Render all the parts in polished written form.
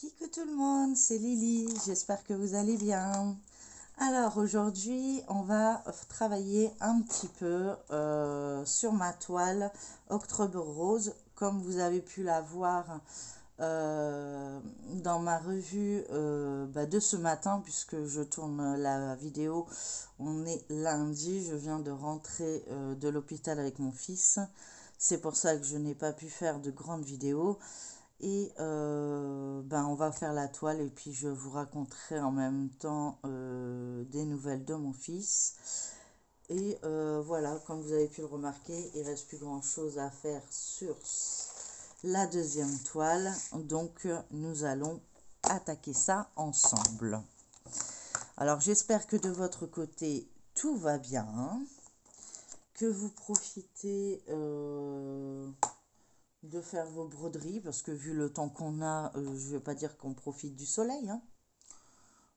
Coucou tout le monde, c'est Lily, j'espère que vous allez bien. Alors aujourd'hui, on va travailler un petit peu sur ma toile Octobre Rose. Comme vous avez pu la voir dans ma revue de ce matin, puisque je tourne la vidéo, on est lundi, je viens de rentrer de l'hôpital avec mon fils. C'est pour ça que je n'ai pas pu faire de grandes vidéos. Et on va faire la toile et puis je vous raconterai en même temps des nouvelles de mon fils. Et voilà, comme vous avez pu le remarquer, il reste plus grand chose à faire sur la deuxième toile. Donc nous allons attaquer ça ensemble. Alors j'espère que de votre côté tout va bien, hein, que vous profitez de faire vos broderies, parce que vu le temps qu'on a, je vais pas dire qu'on profite du soleil, hein.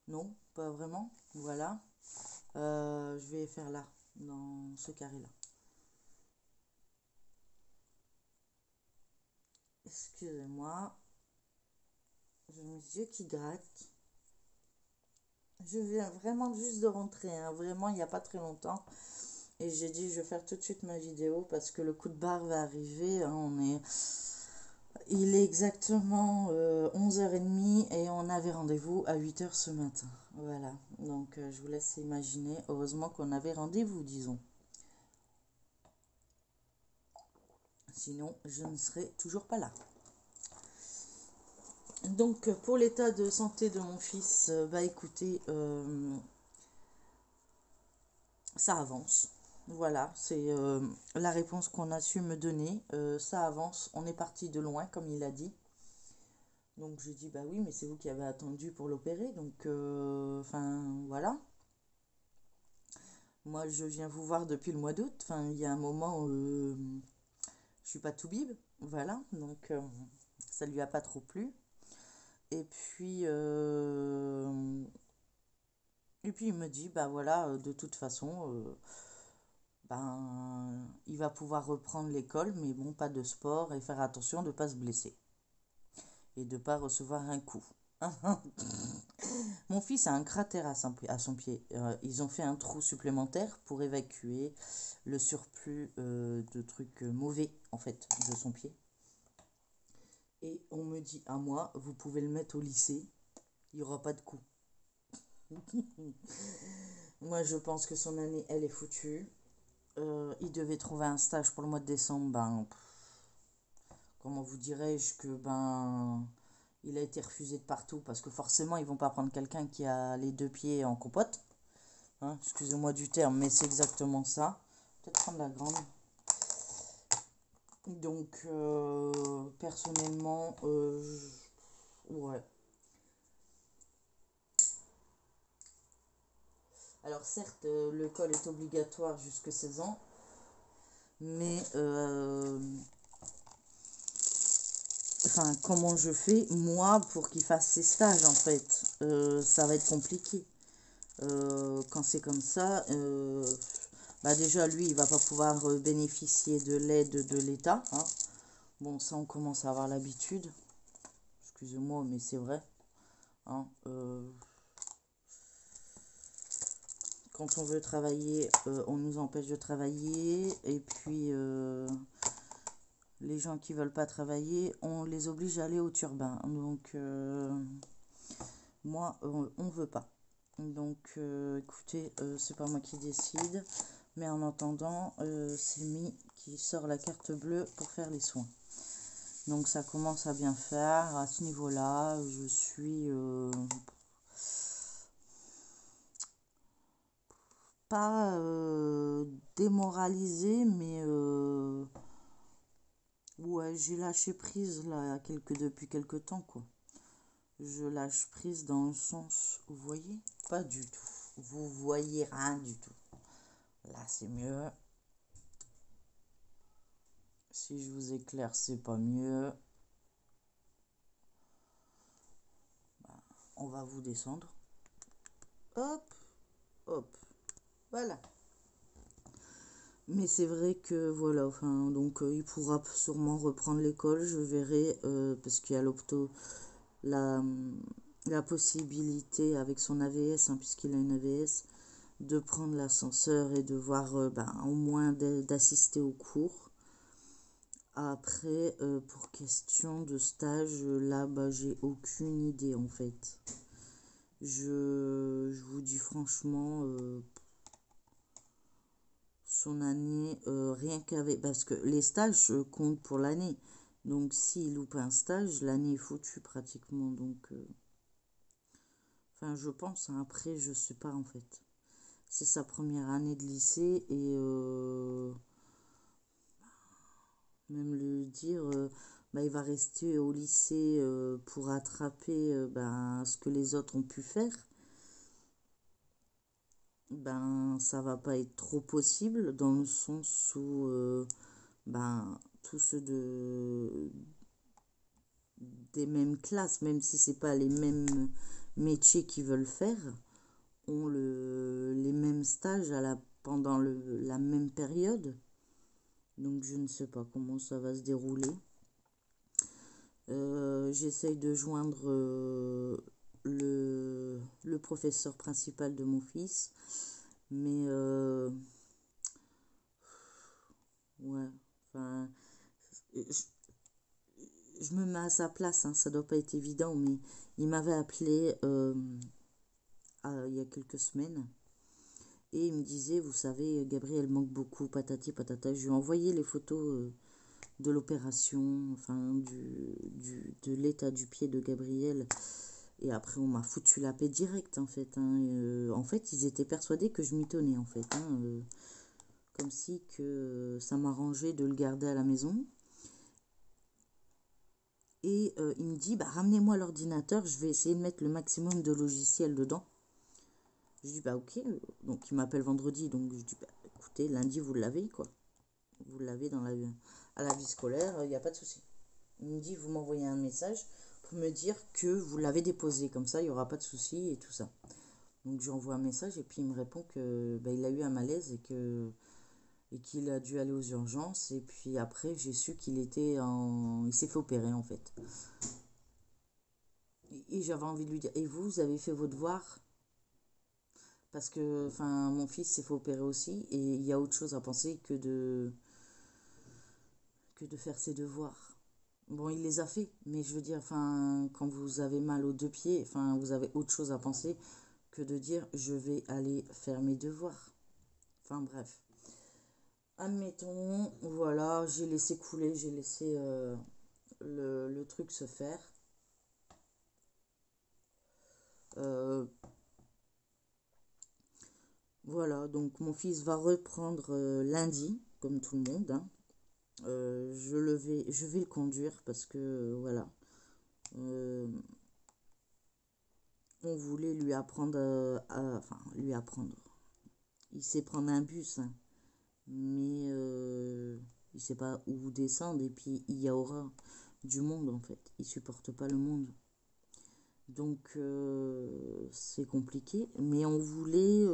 Non, pas vraiment. Voilà. Je vais faire là, dans ce carré-là. Excusez-moi. J'ai mes yeux qui grattent. Je viens vraiment juste de rentrer, hein. Vraiment, il n'y a pas très longtemps. Et j'ai dit, je vais faire tout de suite ma vidéo parce que le coup de barre va arriver, hein. Il est exactement 11h30 et on avait rendez-vous à 8h ce matin. Voilà, donc je vous laisse imaginer. Heureusement qu'on avait rendez-vous, disons. Sinon, je ne serais toujours pas là. Donc, pour l'état de santé de mon fils, écoutez, ça avance. Voilà, c'est la réponse qu'on a su me donner. Ça avance, on est parti de loin, comme il a dit. Donc je dis, bah oui, mais c'est vous qui avez attendu pour l'opérer. Donc, voilà. Moi, je viens vous voir depuis le mois d'août. Enfin, il y a un moment où je suis pas tout bib. Voilà, donc ça lui a pas trop plu. Et puis, il me dit, bah voilà, de toute façon, il va pouvoir reprendre l'école, mais bon, pas de sport et faire attention de ne pas se blesser et de ne pas recevoir un coup. Mon fils a un cratère à son pied. Ils ont fait un trou supplémentaire pour évacuer le surplus de trucs mauvais, en fait, de son pied. Et on me dit à moi, vous pouvez le mettre au lycée, il n'y aura pas de coup. Moi, je pense que son année, elle est foutue. Il devait trouver un stage pour le mois de décembre. Comment vous dirais-je que il a été refusé de partout parce que forcément, ils vont pas prendre quelqu'un qui a les deux pieds en compote. Hein, excusez-moi du terme, mais c'est exactement ça. Peut-être prendre la grande. Donc, personnellement, ouais. Alors, certes, l'école est obligatoire jusqu'à 16 ans, mais comment je fais, moi, pour qu'il fasse ses stages, en fait, ça va être compliqué. Quand c'est comme ça, déjà, lui, il va pas pouvoir bénéficier de l'aide de l'État, hein. Bon, ça, on commence à avoir l'habitude. Excusez-moi, mais c'est vrai. Hein, quand on veut travailler, on nous empêche de travailler. Et puis, les gens qui veulent pas travailler, on les oblige à aller au turbin. Donc, moi, on veut pas. Donc, écoutez, c'est pas moi qui décide. Mais en attendant, c'est Mi qui sort la carte bleue pour faire les soins. Donc, ça commence à bien faire. À ce niveau-là, je suis pas démoralisée, mais ouais, j'ai lâché prise là depuis quelques temps, quoi. Je lâche prise dans le sens, vous voyez, pas du tout. Vous voyez rien du tout. Là, c'est mieux. Si je vous éclaire, c'est pas mieux. On va vous descendre. Hop, hop. Voilà. Mais c'est vrai que voilà, donc il pourra sûrement reprendre l'école, je verrai, parce qu'il y a l'opto la, la possibilité avec son AVS, hein, puisqu'il a une AVS, de prendre l'ascenseur et de voir au moins d'assister aux cours. Après, pour question de stage, là, j'ai aucune idée en fait. Je vous dis franchement, son année, rien qu'avec... Parce que les stages comptent pour l'année. Donc s'il loupe un stage, l'année est foutue pratiquement. Donc, enfin, je pense, hein, après, je sais pas en fait. C'est sa première année de lycée et même le dire, il va rester au lycée pour rattraper ce que les autres ont pu faire. Ça va pas être trop possible dans le sens où tous ceux des mêmes classes, même si c'est pas les mêmes métiers qu'ils veulent faire, ont les mêmes stages pendant la même période. Donc je ne sais pas comment ça va se dérouler. J'essaye de joindre le professeur principal de mon fils, mais ouais, enfin, je me mets à sa place, hein, ça doit pas être évident, mais il m'avait appelé il y a quelques semaines et il me disait, vous savez, Gabriel manque beaucoup, patati patata. Je lui ai envoyé les photos de l'opération, enfin de l'état du pied de Gabriel. Et après, on m'a foutu la paix directe, en fait. Hein. En fait, ils étaient persuadés que je mitonnais, en fait. Hein. Comme si que ça m'arrangeait de le garder à la maison. Et il me dit, ramenez-moi l'ordinateur, je vais essayer de mettre le maximum de logiciels dedans. Je dis, ok. Donc, il m'appelle vendredi. Donc, je dis, écoutez, lundi, vous l'avez, quoi. Vous l'avez à la vie scolaire, il n'y a pas de souci. Il me dit, vous m'envoyez un message pour me dire que vous l'avez déposé. Comme ça, il n'y aura pas de souci et tout ça. Donc, j'envoie un message et puis il me répond que il a eu un malaise et qu'il a dû aller aux urgences. Et puis après, j'ai su il s'est fait opérer en fait. Et j'avais envie de lui dire, et vous avez fait vos devoirs? Parce que, enfin, mon fils s'est fait opérer aussi et il y a autre chose à penser que de faire ses devoirs. Bon, il les a fait, mais je veux dire, enfin, quand vous avez mal aux deux pieds, enfin, vous avez autre chose à penser que de dire, je vais aller faire mes devoirs. Enfin, bref. Admettons, voilà, j'ai laissé couler, j'ai laissé le truc se faire. Euh, voilà, donc mon fils va reprendre lundi, comme tout le monde. Hein. Je vais le conduire parce que, voilà, euh, on voulait lui apprendre, enfin, lui apprendre. Il sait prendre un bus, hein, mais il sait pas où descendre et puis il y aura du monde en fait. Il supporte pas le monde. Donc c'est compliqué, mais on voulait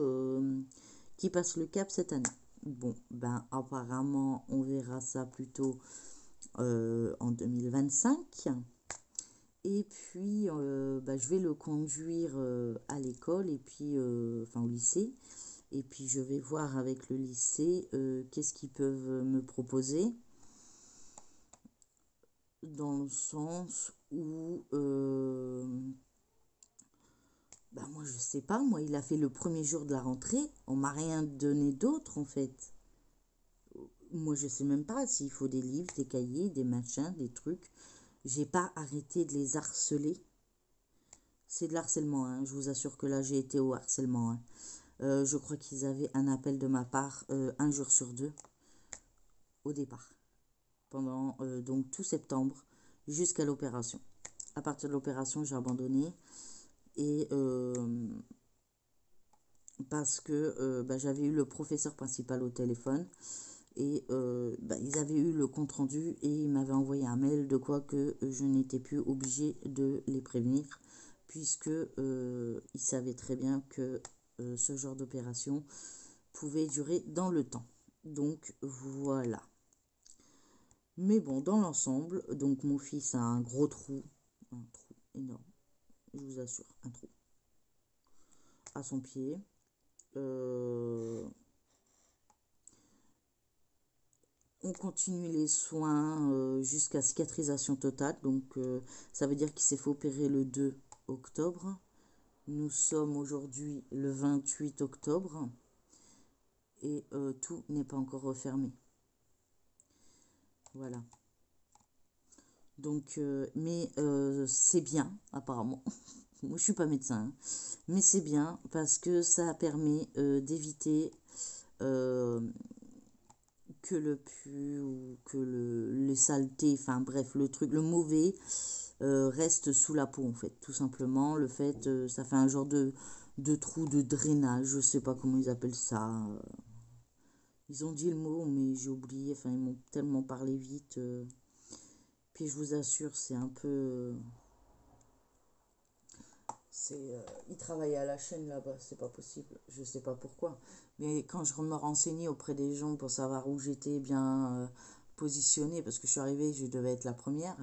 qu'il passe le cap cette année. Bon, apparemment on verra ça plutôt en 2025. Et puis je vais le conduire à l'école et puis enfin au lycée. Et puis je vais voir avec le lycée qu'est-ce qu'ils peuvent me proposer. Dans le sens où moi je sais pas, moi il a fait le premier jour de la rentrée, on m'a rien donné d'autre en fait. Moi je sais même pas s'il faut des livres, des cahiers, des machins, des trucs. J'ai pas arrêté de les harceler. C'est de l'harcèlement, hein. Je vous assure que là j'ai été au harcèlement. Hein. Je crois qu'ils avaient un appel de ma part un jour sur deux au départ. Pendant donc tout septembre jusqu'à l'opération. À partir de l'opération j'ai abandonné. Et parce que j'avais eu le professeur principal au téléphone et ils avaient eu le compte rendu et ils m'avaient envoyé un mail de quoi que je n'étais plus obligée de les prévenir puisque ils savaient très bien que ce genre d'opération pouvait durer dans le temps. Donc voilà. Mais bon, dans l'ensemble, donc mon fils a un gros trou, énorme, je vous assure, un trou à son pied. On continue les soins jusqu'à cicatrisation totale. Donc, ça veut dire qu'il s'est fait opérer le 2 octobre. Nous sommes aujourd'hui le 28 octobre. Et tout n'est pas encore refermé. Voilà. Donc, mais c'est bien, apparemment. Moi, je suis pas médecin. Hein. Mais c'est bien parce que ça permet d'éviter que le pus ou que les saletés, enfin bref, le truc, le mauvais reste sous la peau en fait. Tout simplement, le fait, ça fait un genre de trou de drainage, je sais pas comment ils appellent ça. Ils ont dit le mot, mais j'ai oublié, enfin ils m'ont tellement parlé vite. Puis je vous assure, c'est un peu... ils travaillent à la chaîne là-bas, c'est pas possible. Je sais pas pourquoi. Mais quand je me renseignais auprès des gens pour savoir où j'étais bien positionnée, parce que je suis arrivée, je devais être la première,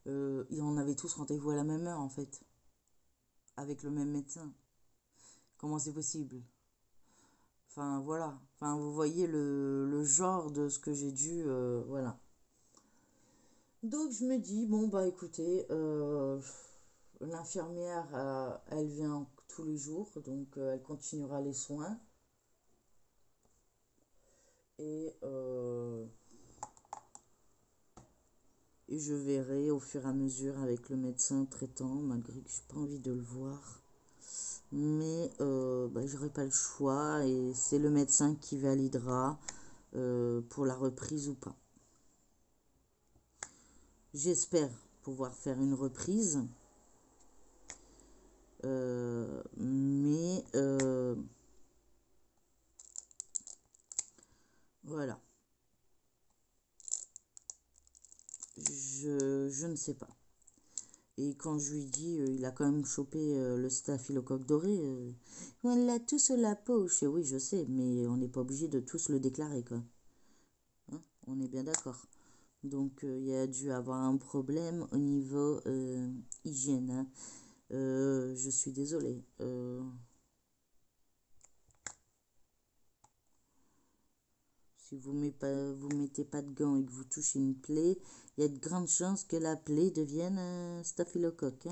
ils en avaient tous rendez-vous à la même heure en fait, avec le même médecin. Comment c'est possible? Enfin voilà, enfin vous voyez le genre de ce que j'ai dû, voilà. Donc je me dis, bon bah écoutez, l'infirmière, elle vient tous les jours, donc elle continuera les soins. Et, et je verrai au fur et à mesure avec le médecin traitant, malgré que je n'ai pas envie de le voir. Mais bah, j'aurai pas le choix et c'est le médecin qui validera pour la reprise ou pas. J'espère pouvoir faire une reprise. Mais voilà. Je ne sais pas. Et quand je lui dis, il a quand même chopé le staphylocoque doré. On l'a tous sur la poche. Oui, je sais, mais on n'est pas obligé de tous le déclarer, quoi. Hein, on est bien d'accord. Donc, il y a dû avoir un problème au niveau hygiène. Hein. Je suis désolée. Si vous ne mettez pas de gants et que vous touchez une plaie, il y a de grandes chances que la plaie devienne un staphylocoque.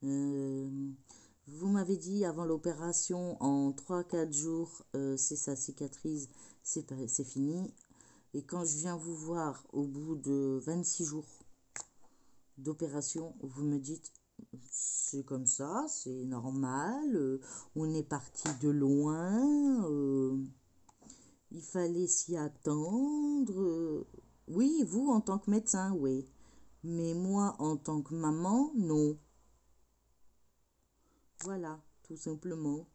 Hein. Vous m'avez dit avant l'opération, en 3-4 jours, c'est ça cicatrise, c'est fini. Et quand je viens vous voir au bout de 26 jours d'opération, vous me dites, c'est comme ça, c'est normal, on est parti de loin, il fallait s'y attendre. Oui, vous en tant que médecin, oui. Mais moi en tant que maman, non. Voilà, tout simplement.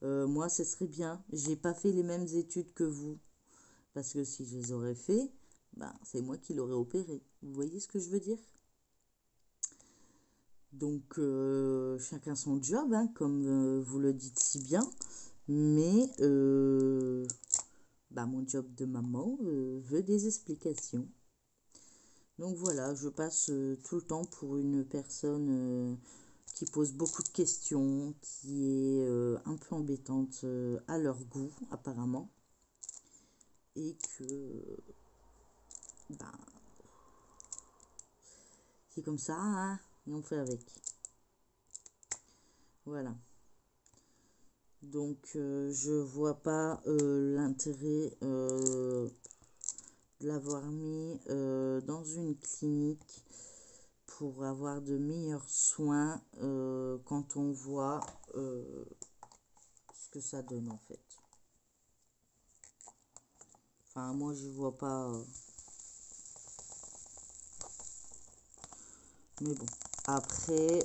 Moi, ce serait bien. J'ai pas fait les mêmes études que vous. Parce que si je les aurais fait, ben, c'est moi qui l'aurais opéré. Vous voyez ce que je veux dire? Donc, chacun son job, hein, comme vous le dites si bien. Mais bah, mon job de maman veut des explications. Donc voilà, je passe tout le temps pour une personne qui pose beaucoup de questions, qui est un peu embêtante à leur goût apparemment, et que ben, c'est comme ça, hein, et on fait avec. Voilà. Donc je vois pas l'intérêt de l'avoir mis dans une clinique pour avoir de meilleurs soins quand on voit ce que ça donne en fait. Enfin, moi je vois pas. Mais bon. Après,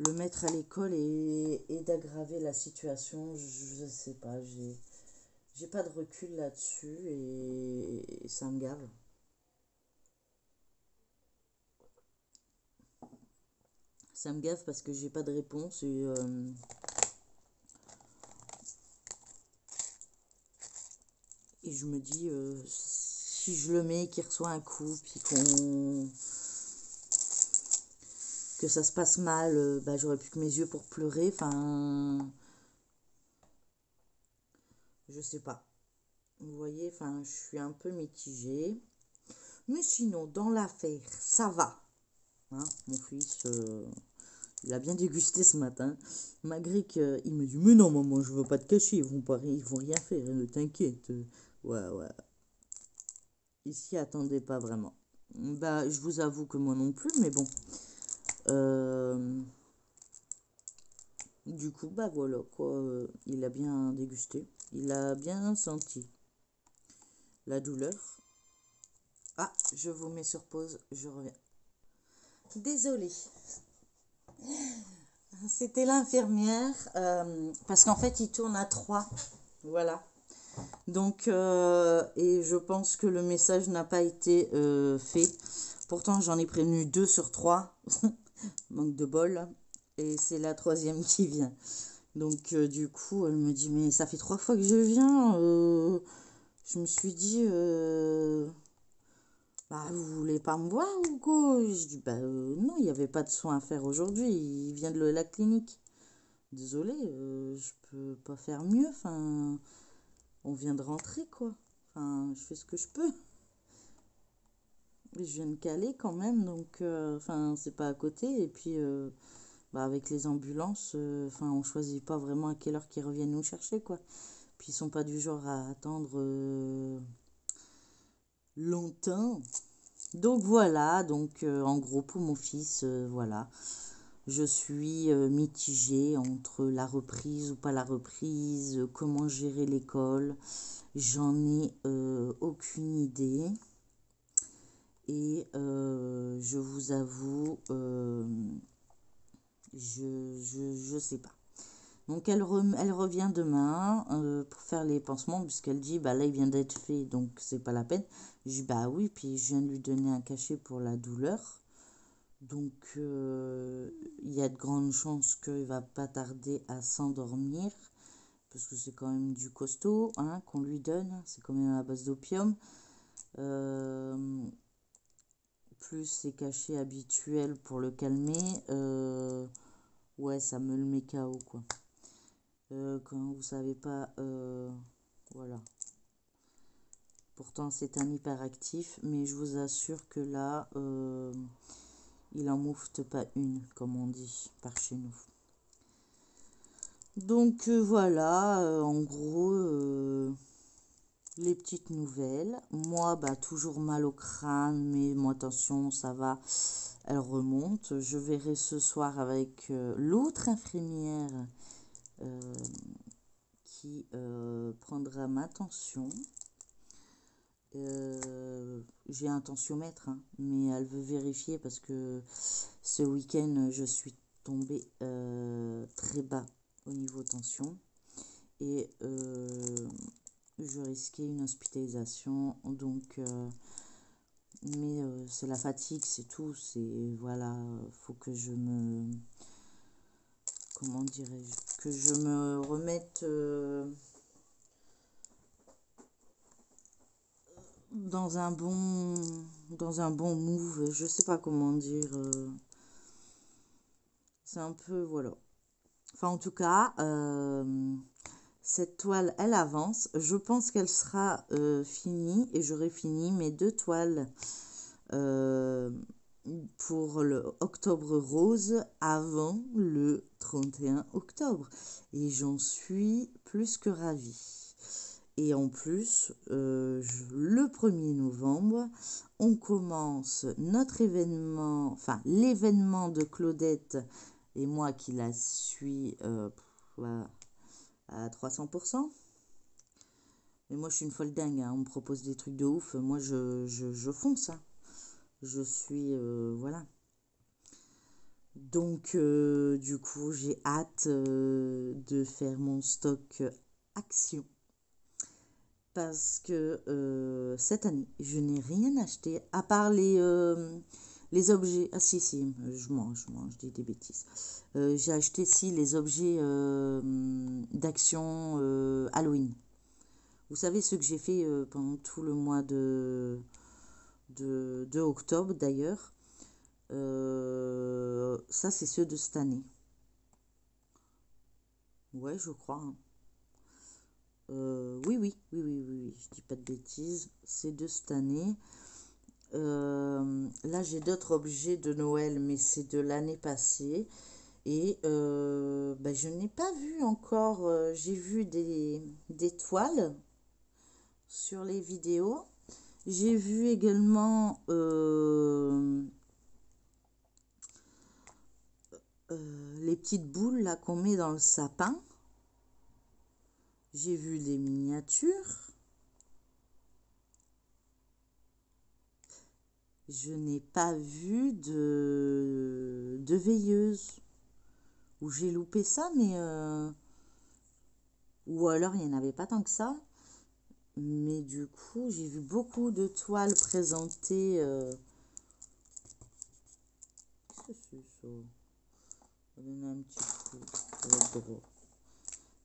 le mettre à l'école et d'aggraver la situation, je sais pas. J'ai pas de recul là-dessus et ça me gave. Ça me gave parce que j'ai pas de réponse et je me dis, si si je le mets, qu'il reçoit un coup, puis que ça se passe mal, bah, j'aurais plus que mes yeux pour pleurer. Enfin, je sais pas. Vous voyez, enfin, je suis un peu mitigée. Mais sinon, dans l'affaire, ça va. Hein, mon fils, il a bien dégusté ce matin. Malgré qu'il me dit, mais non, maman, je veux pas te cacher, ils vont rien faire, t'inquiète. Ouais, ouais. Il s'y attendait pas vraiment. Bah, je vous avoue que moi non plus, mais bon. Du coup, bah voilà, quoi. Il a bien dégusté. Il a bien senti la douleur. Ah, je vous mets sur pause, je reviens. Désolée. C'était l'infirmière, parce qu'en fait, il tourne à 3. Voilà. Donc, et je pense que le message n'a pas été fait. Pourtant, j'en ai prévenu 2 sur 3. Manque de bol. Et c'est la 3e qui vient. Donc, du coup, elle me dit, mais ça fait 3 fois que je viens. Je me suis dit, bah, vous voulez pas me voir ou quoi? Je dis, bah, non, il n'y avait pas de soins à faire aujourd'hui. Il vient de la clinique. Désolée, je peux pas faire mieux. Enfin, on vient de rentrer, quoi. Enfin, je fais ce que je peux. Je viens de caler quand même, donc, enfin, c'est pas à côté. Et puis, bah, avec les ambulances, enfin, on choisit pas vraiment à quelle heure qu'ils reviennent nous chercher, quoi. Puis, ils sont pas du genre à attendre longtemps. Donc, voilà. Donc, en gros, pour mon fils, voilà. Je suis mitigée entre la reprise ou pas la reprise, comment gérer l'école. J'en ai aucune idée. Et je vous avoue, je sais pas. Donc elle revient demain pour faire les pansements, puisqu'elle dit, bah là il vient d'être fait, donc c'est pas la peine. Je dis, bah oui, puis je viens de lui donner un cachet pour la douleur. Donc il y a de grandes chances qu'il va pas tarder à s'endormir, parce que c'est quand même du costaud, hein, qu'on lui donne. C'est quand même à base d'opium. Plus ces cachets habituels pour le calmer, ouais, ça me le met KO, quoi. Quand vous savez pas, voilà. Pourtant, c'est un hyperactif, mais je vous assure que là, il en moufte pas une, comme on dit par chez nous. Donc voilà, en gros, les petites nouvelles. Moi, bah, toujours mal au crâne, mais moi, attention, ça va, elle remonte. Je verrai ce soir avec l'autre infirmière qui prendra ma tension. J'ai un tensiomètre, hein, mais elle veut vérifier parce que ce week-end, je suis tombée très bas au niveau tension. Et je risquais une hospitalisation, donc mais c'est la fatigue, c'est tout. C'est voilà, faut que je me, comment dirais-je, que je me remette dans un bon move. Je sais pas comment dire. C'est un peu voilà. Enfin, en tout cas, cette toile, elle avance. Je pense qu'elle sera finie et j'aurai fini mes 2 toiles pour le octobre rose avant le 31 octobre. Et j'en suis plus que ravie. Et en plus, le 1er novembre, on commence notre événement, enfin l'événement de Claudette et moi qui la suis à 300%. Mais moi, je suis une folle dingue, hein. On me propose des trucs de ouf. Moi, je fonce, hein. Je suis, voilà. Donc, du coup, j'ai hâte de faire mon stock action. Parce que cette année, je n'ai rien acheté à part les objets. Ah si, je mange, je dis des bêtises. J'ai acheté, si, les objets d'action Halloween. Vous savez ce que j'ai fait pendant tout le mois de octobre d'ailleurs. Ça, c'est ceux de cette année. Ouais, je crois. Hein. Oui, je dis pas de bêtises. C'est de cette année. Là, j'ai d'autres objets de Noël, mais c'est de l'année passée. Et bah, je n'ai pas vu encore. J'ai vu des toiles sur les vidéos. J'ai vu également les petites boules là qu'on met dans le sapin. J'ai vu des miniatures. Je n'ai pas vu de veilleuse. Ou j'ai loupé ça, mais... ou alors il n'y en avait pas tant que ça. Mais du coup, j'ai vu beaucoup de toiles présentées. Qu'est-ce que c'est ça? On va donner un petit coup. Ça va être drôle.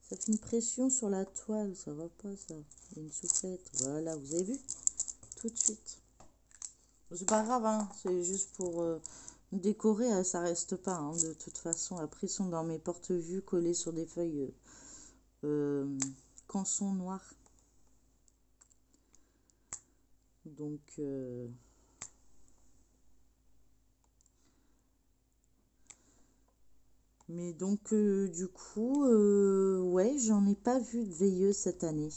Ça fait une pression sur la toile, ça va pas ça. Il y a une soufflette. Voilà, vous avez vu? Tout de suite. C'est pas grave, hein. C'est juste pour décorer, ça reste pas. Hein. De toute façon, après, ils sont dans mes porte-vues collés sur des feuilles canson noir. Donc, mais donc, du coup, ouais, j'en ai pas vu de veilleuse cette année.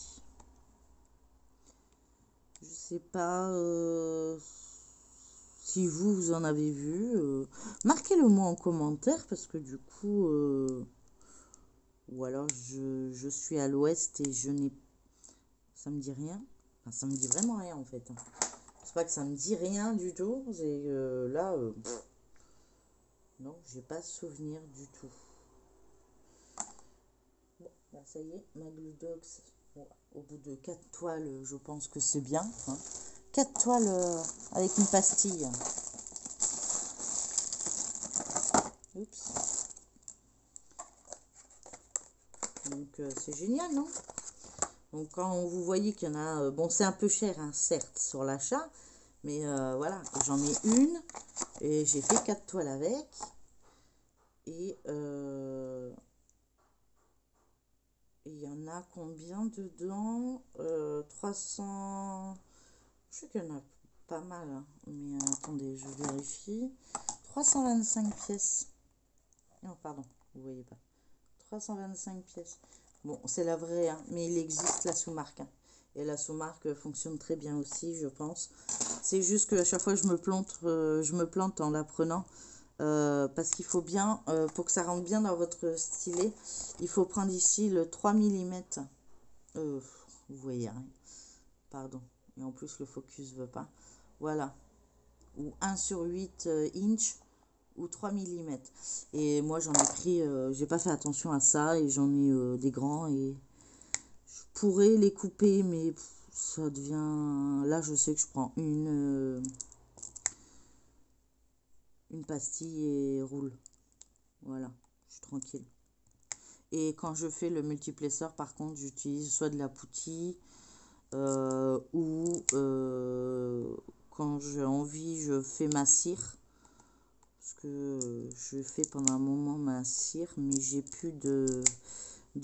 Je sais pas si vous en avez vu. Marquez-le moi en commentaire parce que du coup, ou alors je suis à l'ouest et je n'ai, ça me dit rien. Enfin, ça me dit vraiment rien en fait. Hein. C'est pas que ça me dit rien du tout. C'est là, non, j'ai pas souvenir du tout. Bon, bah, ça y est, ma Glue Dox, bon, au bout de 4 toiles, je pense que c'est bien. Hein. 4 toiles avec une pastille. Oups. Donc c'est génial, non? Donc quand vous voyez qu'il y en a, bon c'est un peu cher, hein, certes, sur l'achat, mais voilà, j'en ai une et j'ai fait 4 toiles avec. Et il y en a combien dedans 300. Je sais qu'il y en a pas mal, hein, mais attendez, je vérifie. 325 pièces. Non, pardon, vous voyez pas. 325 pièces. Bon, c'est la vraie, hein, mais il existe la sous-marque. Hein. Et la sous-marque fonctionne très bien aussi, je pense. C'est juste qu'à chaque fois, je me plante en la prenant. Parce qu'il faut bien, pour que ça rentre bien dans votre stylet, il faut prendre ici le 3 mm. Vous voyez rien. Pardon. Et en plus, le focus veut pas. Voilà. Ou 1/8 inch ou 3 mm. Et moi, j'en ai pris, j'ai pas fait attention à ça et j'en ai des grands et je pourrais les couper, mais ça devient... Là, je sais que je prends une pastille et roule. Voilà, je suis tranquille. Et quand je fais le multiplesseur, par contre, j'utilise soit de la poutille ou quand j'ai envie, je fais ma cire. Parce que je fais pendant un moment ma cire, mais j'ai plus de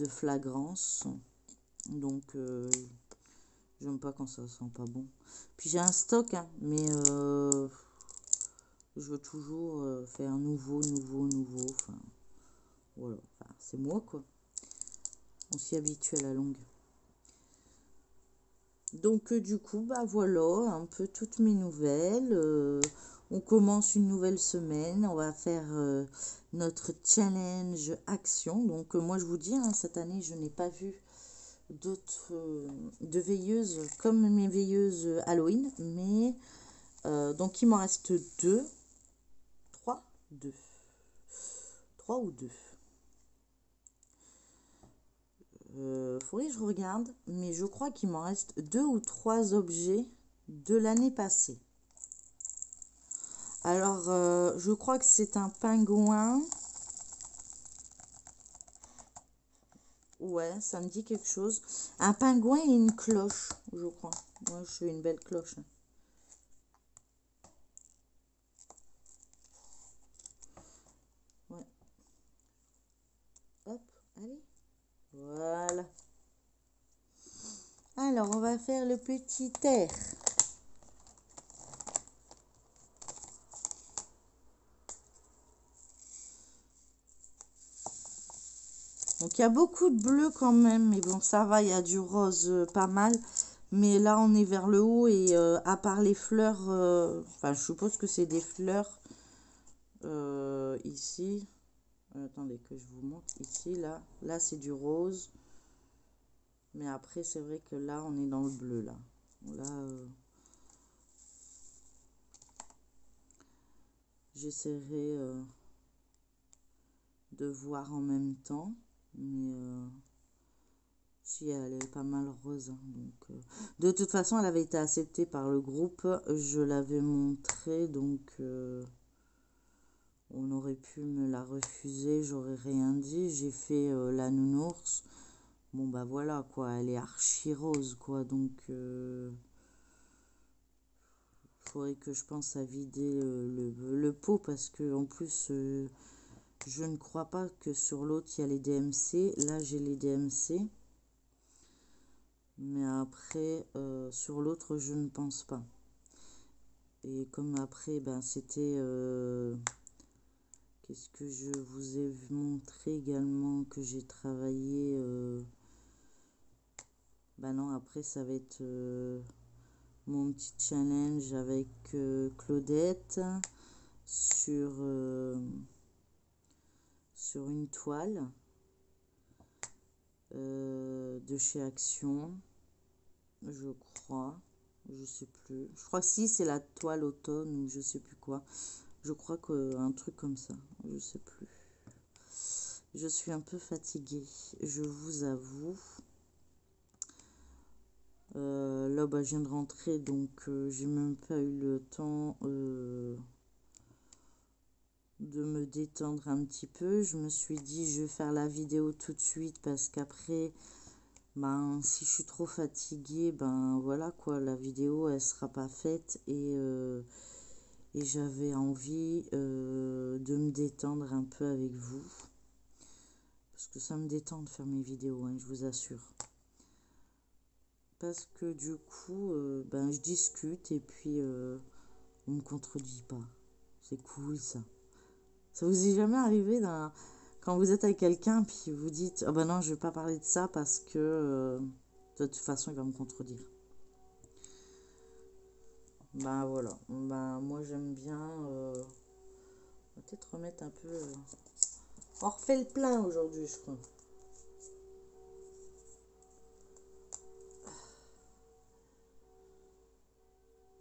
flagrance. Donc, j'aime pas quand ça sent pas bon. Puis j'ai un stock, hein, mais je veux toujours faire nouveau. Enfin, voilà. Enfin, c'est moi, quoi. On s'y habitue à la longue. Donc du coup, bah voilà, un peu toutes mes nouvelles. On commence une nouvelle semaine. On va faire notre challenge action. Donc moi, je vous dis, hein, cette année, je n'ai pas vu d'autres de veilleuses comme mes veilleuses Halloween. Mais donc il m'en reste deux. Trois ou deux. Faudrait que je regarde, mais je crois qu'il m'en reste 2 ou 3 objets de l'année passée. Alors, je crois que c'est un pingouin. Ouais, ça me dit quelque chose. Un pingouin et une cloche, je crois. Moi, je suis une belle cloche. Ouais. Hop, allez. Voilà. Alors, on va faire le petit air. Donc, il y a beaucoup de bleu quand même. Mais bon, ça va, il y a du rose pas mal. Mais là, on est vers le haut. Et à part les fleurs, enfin, je suppose que c'est des fleurs ici. Attendez que je vous montre. Ici, là, c'est du rose. Mais après, c'est vrai que là, on est dans le bleu, là. Là, j'essaierai de voir en même temps. Mais si, elle est pas mal rose. Hein, donc, de toute façon, elle avait été acceptée par le groupe. Je l'avais montré, donc on aurait pu me la refuser. J'aurais rien dit. J'ai fait la nounours. Bon, bah voilà, quoi. Elle est archi rose, quoi. Donc... faudrait que je pense à vider le pot parce que en plus je ne crois pas que sur l'autre il y a les DMC. Là j'ai les DMC, mais après sur l'autre je ne pense pas. Et comme après ben c'était qu'est-ce que je vous ai montré également que j'ai travaillé, ben non, après ça va être mon petit challenge avec Claudette sur une toile de chez Action, je crois, je sais plus, je crois que si c'est la toile automne ou je sais plus quoi, je crois que un truc comme ça, je sais plus. Je suis un peu fatiguée, je vous avoue. Là bah, je viens de rentrer, donc j'ai même pas eu le temps de me détendre un petit peu. Je me suis dit je vais faire la vidéo tout de suite parce qu'après ben si je suis trop fatiguée, ben voilà quoi, la vidéo elle sera pas faite. Et j'avais envie de me détendre un peu avec vous parce que ça me détend de faire mes vidéos, hein, je vous assure, parce que du coup ben je discute et puis on me contredit pas, c'est cool ça. Ça vous est jamais arrivé quand vous êtes avec quelqu'un puis vous dites ah ben non je vais pas parler de ça parce que de toute façon il va me contredire. Ben voilà, ben moi j'aime bien on va peut-être remettre un peu on refait le plein aujourd'hui je crois.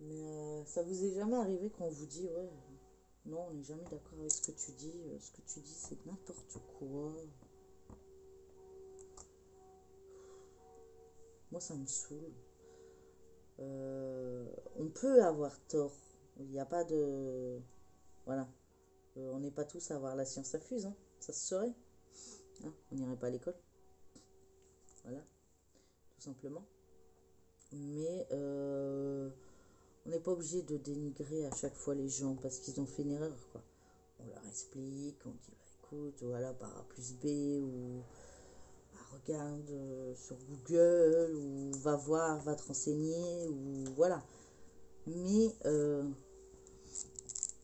Mais ça vous est jamais arrivé qu'on vous dit ouais non on n'est jamais d'accord avec ce que tu dis, c'est n'importe quoi. Moi ça me saoule. On peut avoir tort, il n'y a pas de voilà. On n'est pas tous à avoir la science infuse, hein. Ça se saurait. Hein, on n'irait pas à l'école. Voilà, tout simplement. Mais on n'est pas obligé de dénigrer à chaque fois les gens parce qu'ils ont fait une erreur, quoi. On leur explique, on dit bah, écoute, voilà, par A plus B, ou bah, regarde sur Google, ou va voir, va te renseigner, ou voilà. Mais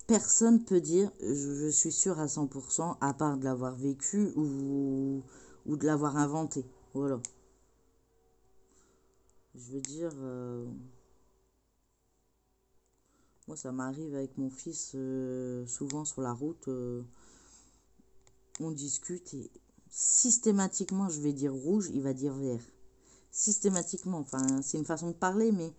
personne peut dire, je suis sûre à 100%, à part de l'avoir vécu ou de l'avoir inventé. Voilà. Je veux dire, moi ça m'arrive avec mon fils, souvent sur la route, on discute et systématiquement je vais dire rouge, il va dire vert. Systématiquement, enfin c'est une façon de parler, mais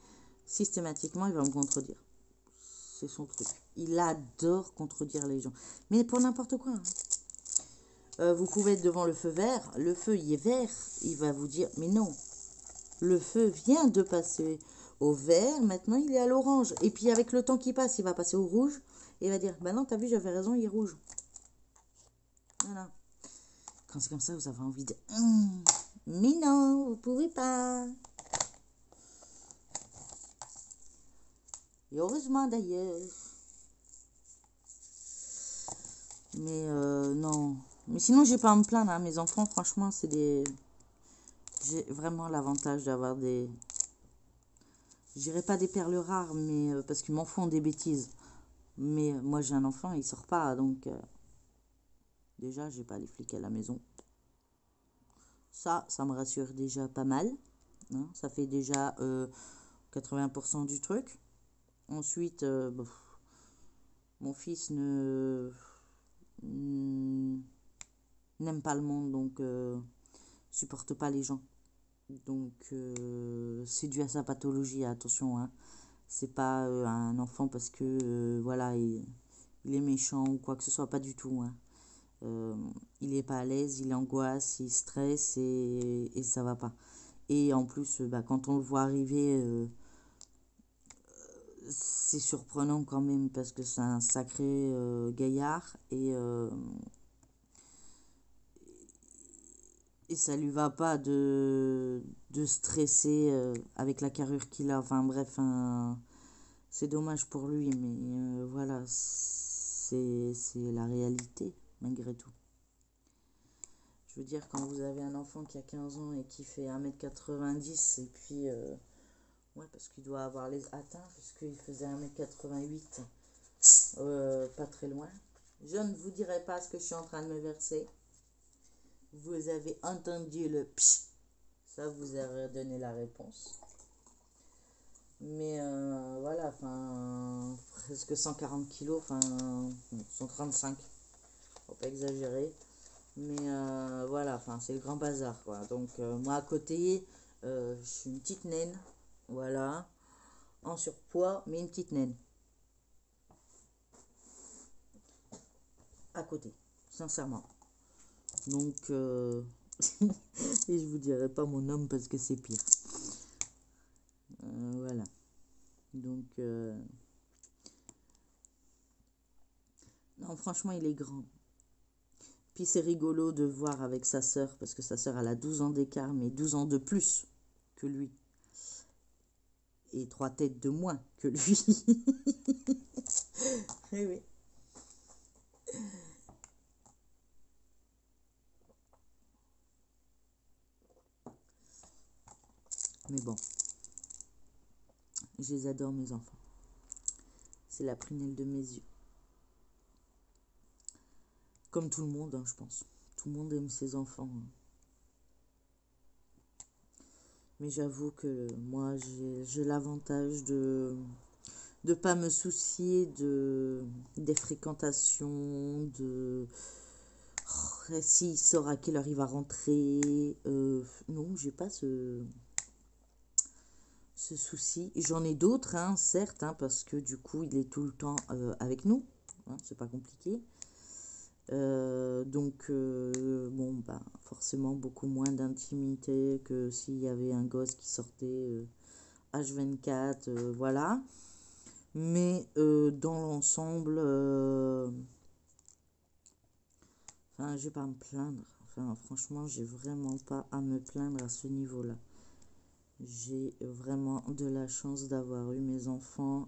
systématiquement il va me contredire. C'est son truc. Il adore contredire les gens. Mais pour n'importe quoi. Hein. Vous pouvez être devant le feu vert, le feu il est vert, il va vous dire mais non, le feu vient de passer au vert, maintenant il est à l'orange. Et puis avec le temps qui passe, il va passer au rouge et il va dire bah non, t'as vu, j'avais raison, il est rouge. Voilà. Quand c'est comme ça, vous avez envie de Mais non, vous pouvez pas. Et heureusement d'ailleurs. Mais non. Mais sinon, j'ai pas à me plaindre. Hein. Mes enfants, franchement, c'est des... J'ai vraiment l'avantage d'avoir des... Je dirais pas des perles rares, mais parce qu'ils m'en font des bêtises. Mais moi, j'ai un enfant, il sort pas. Donc, déjà, j'ai pas les flics à la maison. Ça me rassure déjà pas mal. Hein. Ça fait déjà 80% du truc. Ensuite, mon fils n'aime pas le monde, donc supporte pas les gens. Donc c'est dû à sa pathologie, attention. Hein. C'est pas un enfant parce que voilà, il est méchant ou quoi que ce soit, pas du tout. Hein. Il est pas à l'aise, il angoisse, il stresse et ça va pas. Et en plus, quand on le voit arriver, c'est surprenant quand même parce que c'est un sacré gaillard et ça lui va pas de stresser avec la carrure qu'il a. Enfin bref, c'est dommage pour lui, mais voilà, c'est la réalité malgré tout. Je veux dire, quand vous avez un enfant qui a 15 ans et qui fait 1,90 m et puis... ouais, parce qu'il doit avoir les atteints, puisqu'il faisait 1,88 m, pas très loin. Je ne vous dirai pas ce que je suis en train de me verser. Vous avez entendu le psh, ça vous a donné la réponse. Mais voilà, enfin, presque 140 kilos, enfin, 135, faut pas exagérer. Mais voilà, enfin, c'est le grand bazar, quoi. Donc, moi, à côté, je suis une petite naine, voilà, en surpoids, mais une petite naine. À côté, sincèrement. Donc, et je vous dirai pas mon homme parce que c'est pire. Voilà. Donc, non, franchement, il est grand. Puis c'est rigolo de voir avec sa sœur, parce que sa sœur, elle a 12 ans d'écart, mais 12 ans de plus que lui. Et 3 têtes de moins que lui. Eh oui. Mais bon, je les adore, mes enfants. C'est la prunelle de mes yeux. Comme tout le monde, hein, je pense. Tout le monde aime ses enfants. Hein. Mais j'avoue que moi, j'ai l'avantage de ne pas me soucier des fréquentations, s'il sort à quelle heure il va rentrer. Non, j'ai pas ce souci. J'en ai d'autres, hein, certes, hein, parce que du coup, il est tout le temps avec nous. Hein, c'est pas compliqué. Donc, bon, forcément, beaucoup moins d'intimité que s'il y avait un gosse qui sortait H24, voilà. Mais dans l'ensemble, enfin, je vais pas à me plaindre. Enfin, franchement, j'ai vraiment pas à me plaindre à ce niveau-là. J'ai vraiment de la chance d'avoir eu mes enfants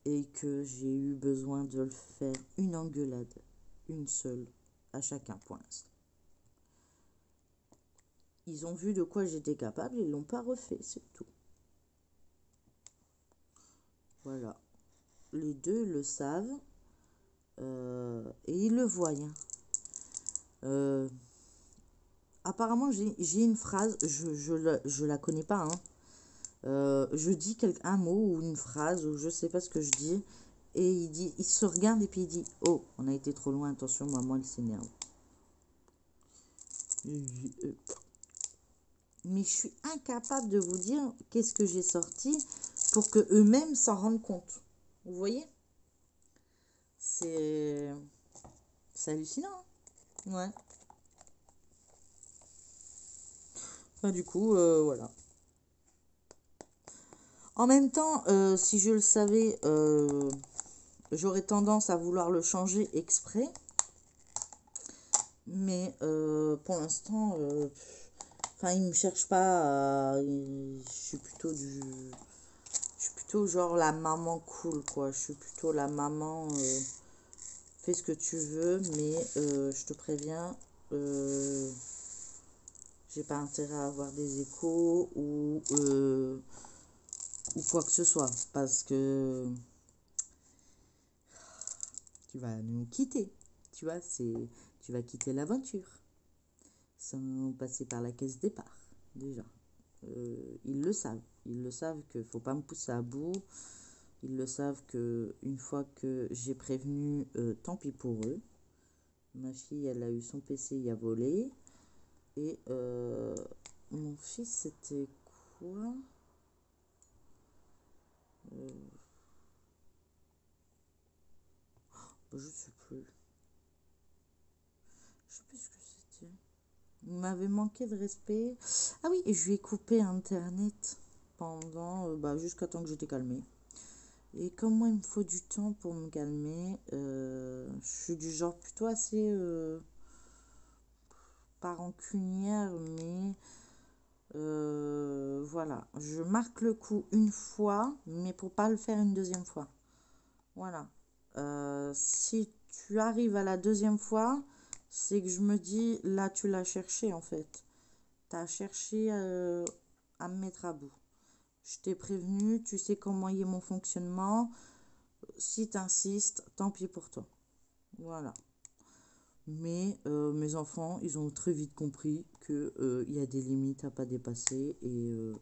et que j'ai eu besoin de le faire une engueulade, une seule, à chacun pour l'instant. Ils ont vu de quoi j'étais capable, ils l'ont pas refait, c'est tout. Voilà. Les deux le savent et ils le voient. Hein. Apparemment, j'ai une phrase, je la connais pas. Hein. Je dis un mot ou une phrase ou je sais pas ce que je dis. Et il se regarde et puis il dit: oh, on a été trop loin, attention, maman, elle s'énerve. Mais je suis incapable de vous dire qu'est-ce que j'ai sorti pour que eux-mêmes s'en rendent compte. Vous voyez? C'est hallucinant. Hein. Ouais. Enfin, du coup, voilà. En même temps, si je le savais, j'aurais tendance à vouloir le changer exprès. Mais pour l'instant, enfin, il me cherche pas. Je suis plutôt genre la maman cool, quoi. Je suis plutôt la maman. Fais ce que tu veux, mais je te préviens, j'ai pas intérêt à avoir des échos ou quoi que ce soit, parce que tu vas nous quitter. Tu vois, tu vas quitter l'aventure sans passer par la caisse départ, déjà. Ils le savent. Ils le savent qu'il faut pas me pousser à bout. Ils le savent que une fois que j'ai prévenu, tant pis pour eux. Ma fille, elle a eu son PC, il a volé. Et mon fils, c'était quoi? euh, Je sais plus. Je sais plus ce que c'était. Il m'avait manqué de respect. Ah oui, et je lui ai coupé Internet pendant, jusqu'à temps que j'étais calmée. Et comme moi, il me faut du temps pour me calmer, je suis du genre plutôt assez pas rancunière, mais voilà. Je marque le coup une fois, mais pour pas le faire une deuxième fois. Voilà. Si tu arrives à la deuxième fois, c'est que je me dis, là, tu l'as cherché en fait. Tu as cherché à me mettre à bout. Je t'ai prévenu, tu sais comment est mon fonctionnement. Si tu insistes, tant pis pour toi. Voilà. Mais mes enfants, ils ont très vite compris qu'il y a des limites à pas dépasser et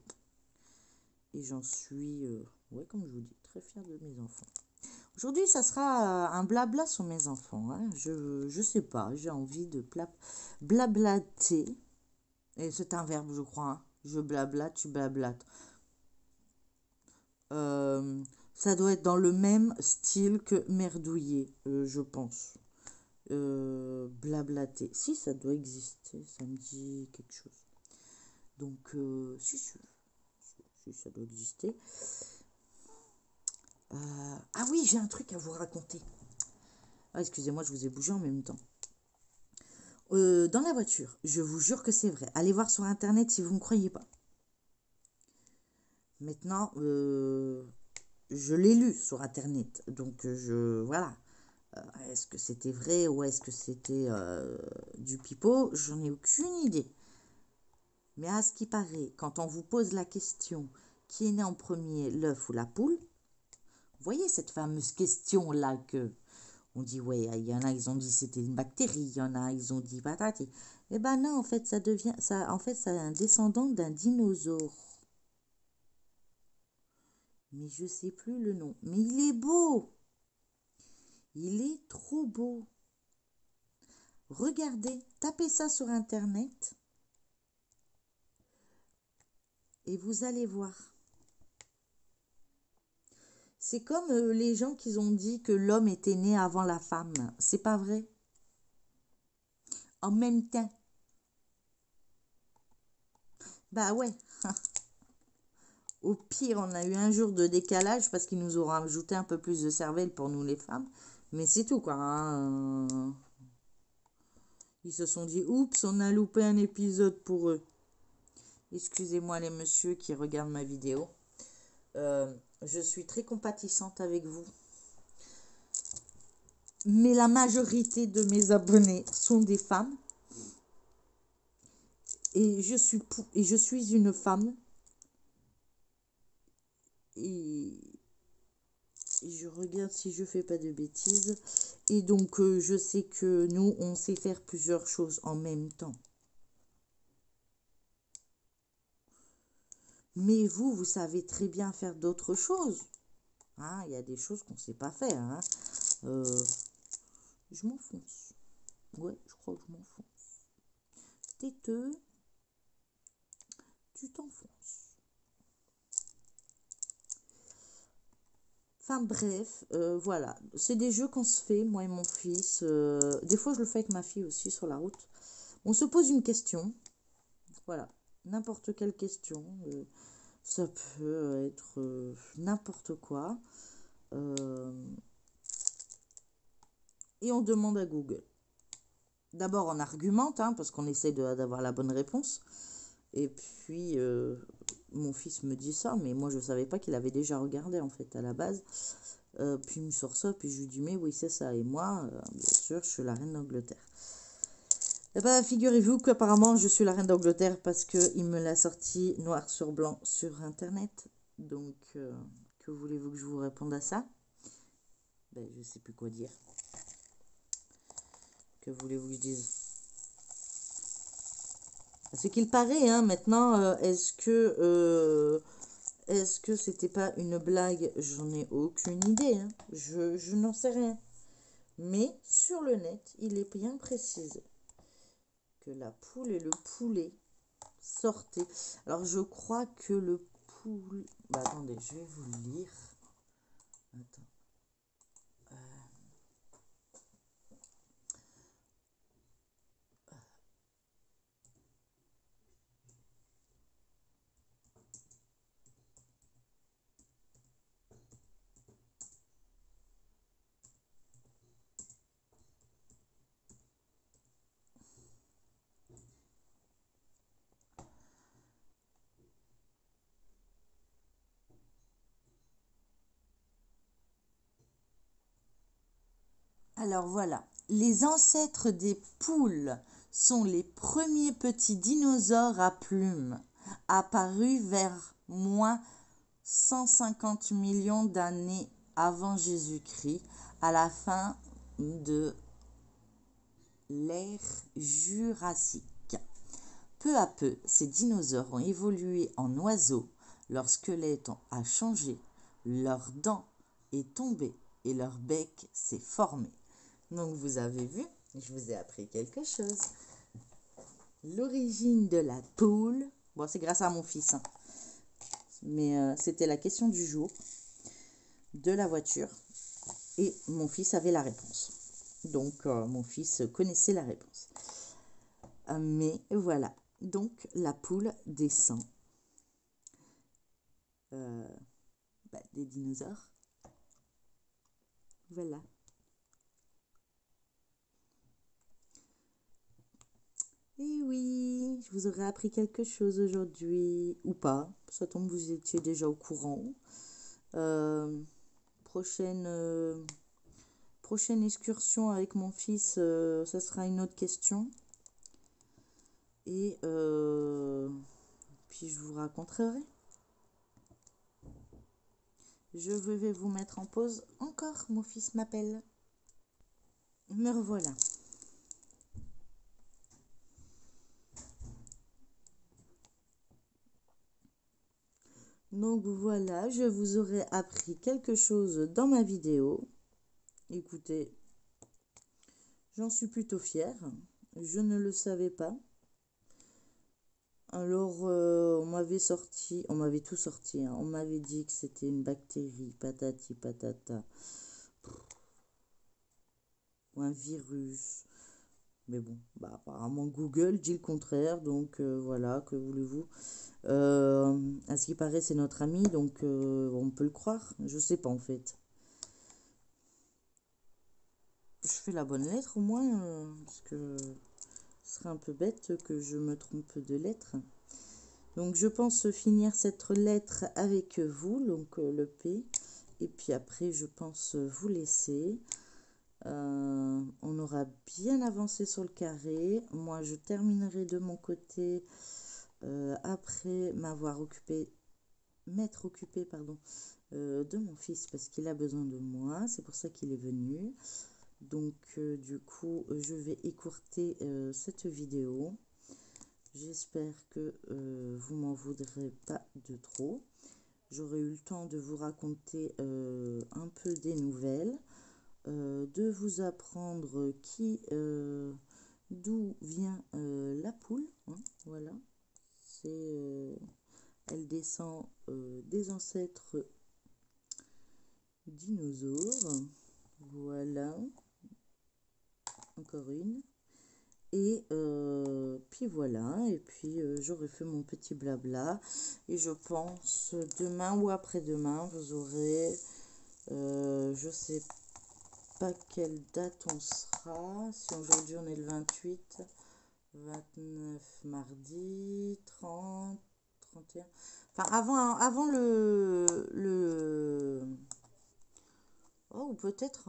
j'en suis, ouais, comme je vous dis, très fière de mes enfants. Aujourd'hui, ça sera un blabla sur mes enfants, hein. Je sais pas, j'ai envie de blablater. Et c'est un verbe, je crois, hein. Je blablate, tu blablates. Euh, Ça doit être dans le même style que merdouiller, je pense. Blablater. Si, ça doit exister, ça me dit quelque chose. Donc, si, ça doit exister. Ah oui, j'ai un truc à vous raconter. Ah, excusez-moi, je vous ai bougé en même temps. Dans la voiture, je vous jure que c'est vrai. Allez voir sur internet si vous ne me croyez pas. Maintenant, je l'ai lu sur internet, donc voilà. Est-ce que c'était vrai ou est-ce que c'était du pipeau? J'en ai aucune idée. Mais à ce qui paraît, quand on vous pose la question qui est né en premier, l'œuf ou la poule, vous voyez cette fameuse question-là que on dit, ouais, il y en a, ils ont dit c'était une bactérie, il y en a, ils ont dit patati. Eh ben non, en fait, en fait, c'est un descendant d'un dinosaure. Mais je sais plus le nom. Mais il est beau. Il est trop beau. Regardez, tapez ça sur internet et vous allez voir. C'est comme les gens qui ont dit que l'homme était né avant la femme. C'est pas vrai. En même temps. Bah ouais. Au pire, on a eu un jour de décalage parce qu'ils nous auront ajouté un peu plus de cervelle pour nous les femmes. Mais c'est tout quoi, hein. Ils se sont dit, oups, on a loupé un épisode pour eux. Excusez-moi les messieurs qui regardent ma vidéo. Je suis très compatissante avec vous. Mais la majorité de mes abonnés sont des femmes. Et je suis une femme. Et, et je regarde si je fais pas de bêtises. Et donc, je sais que nous, on sait faire plusieurs choses en même temps. Mais vous, vous savez très bien faire d'autres choses. Hein, il y a des choses qu'on ne sait pas faire. Hein. Je m'enfonce. Ouais, je crois que je m'enfonce. Têteux, tu t'enfonces. Enfin bref, voilà. C'est des jeux qu'on se fait, moi et mon fils. Des fois, je le fais avec ma fille aussi sur la route. On se pose une question. Voilà. N'importe quelle question. Ça peut être n'importe quoi. Et on demande à Google. d'abord on argumente, hein, parce qu'on essaie d'avoir la bonne réponse. Et puis, mon fils me dit ça, mais moi je savais pas qu'il avait déjà regardé en fait à la base. Puis il me sort ça, puis je lui dis mais oui c'est ça. Et moi, bien sûr, je suis la reine d'Angleterre. Eh ben, figurez-vous qu'apparemment je suis la reine d'Angleterre parce qu'il me l'a sorti noir sur blanc sur internet. Donc, que voulez-vous que je vous réponde à ça? Ben, je sais plus quoi dire. Que voulez-vous que je dise? À ce qu'il paraît, hein, maintenant, est-ce que c'était pas une blague? J'en ai aucune idée, hein. Je n'en sais rien. Mais sur le net, il est bien précisé que la poule et le poulet sortaient. Alors, je crois que le poulet... Bah, attendez, je vais vous le lire. Attends. Alors voilà, les ancêtres des poules sont les premiers petits dinosaures à plumes, apparus vers moins 150 millions d'années avant Jésus-Christ, à la fin de l'ère jurassique. Peu à peu, ces dinosaures ont évolué en oiseaux, leur squelette a changé, leurs dents est tombée et leur bec s'est formé. Donc vous avez vu, je vous ai appris quelque chose. L'origine de la poule, bon c'est grâce à mon fils, hein. Mais c'était la question du jour de la voiture et mon fils avait la réponse. Donc mon fils connaissait la réponse. Mais voilà, donc la poule descend des dinosaures. Voilà. Et oui, je vous aurais appris quelque chose aujourd'hui, ou pas. Ça tombe, vous étiez déjà au courant. Prochaine excursion avec mon fils, ça sera une autre question. Et puis je vous raconterai. Je vais vous mettre en pause encore, mon fils m'appelle. Me revoilà. Donc voilà, je vous aurais appris quelque chose dans ma vidéo. Écoutez, j'en suis plutôt fière. Je ne le savais pas. Alors, on m'avait tout sorti, hein. On m'avait dit que c'était une bactérie, patati patata, ou un virus. Mais bon, bah, apparemment Google dit le contraire, donc voilà, que voulez-vous. À ce qui paraît, c'est notre ami, donc on peut le croire. Je sais pas en fait. Je fais la bonne lettre au moins, parce que ce serait un peu bête que je me trompe de lettre. Donc je pense finir cette lettre avec vous, donc le P. Et puis après, je pense vous laisser. On aura bien avancé sur le carré. Moi, je terminerai de mon côté après m'être occupé de mon fils parce qu'il a besoin de moi. C'est pour ça qu'il est venu. Donc, du coup, je vais écourter cette vidéo. J'espère que vous m'en voudrez pas de trop. J'aurai eu le temps de vous raconter un peu des nouvelles, de vous apprendre d'où vient la poule, hein, voilà. Elle descend des ancêtres dinosaures. Voilà, encore une. Et puis voilà, et puis j'aurai fait mon petit blabla. Et je pense demain ou après-demain, vous aurez, je sais pas quelle date on sera. fera, si aujourd'hui on est le 28, 29 mardi, 30, 31, enfin avant oh, ou peut-être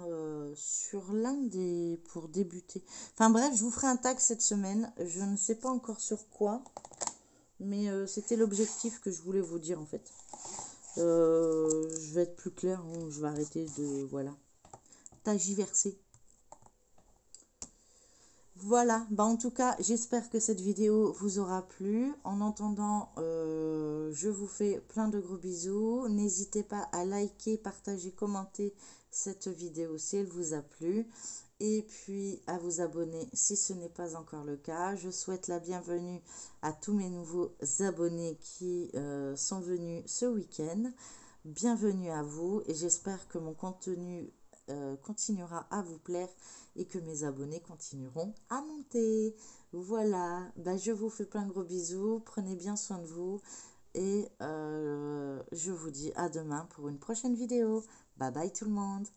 sur l'un des, pour débuter. Enfin bref, je vous ferai un tag cette semaine, je ne sais pas encore sur quoi, mais c'était l'objectif que je voulais vous dire en fait. Je vais être plus clair, hein, je vais arrêter de, voilà, tagiverser. Voilà, bah en tout cas, j'espère que cette vidéo vous aura plu. En attendant, je vous fais plein de gros bisous. N'hésitez pas à liker, partager, commenter cette vidéo si elle vous a plu. Et puis à vous abonner si ce n'est pas encore le cas. Je souhaite la bienvenue à tous mes nouveaux abonnés qui sont venus ce week-end. Bienvenue à vous et j'espère que mon contenu continuera à vous plaire et que mes abonnés continueront à monter. Voilà, bah, je vous fais plein de gros bisous, prenez bien soin de vous et je vous dis à demain pour une prochaine vidéo. Bye bye tout le monde.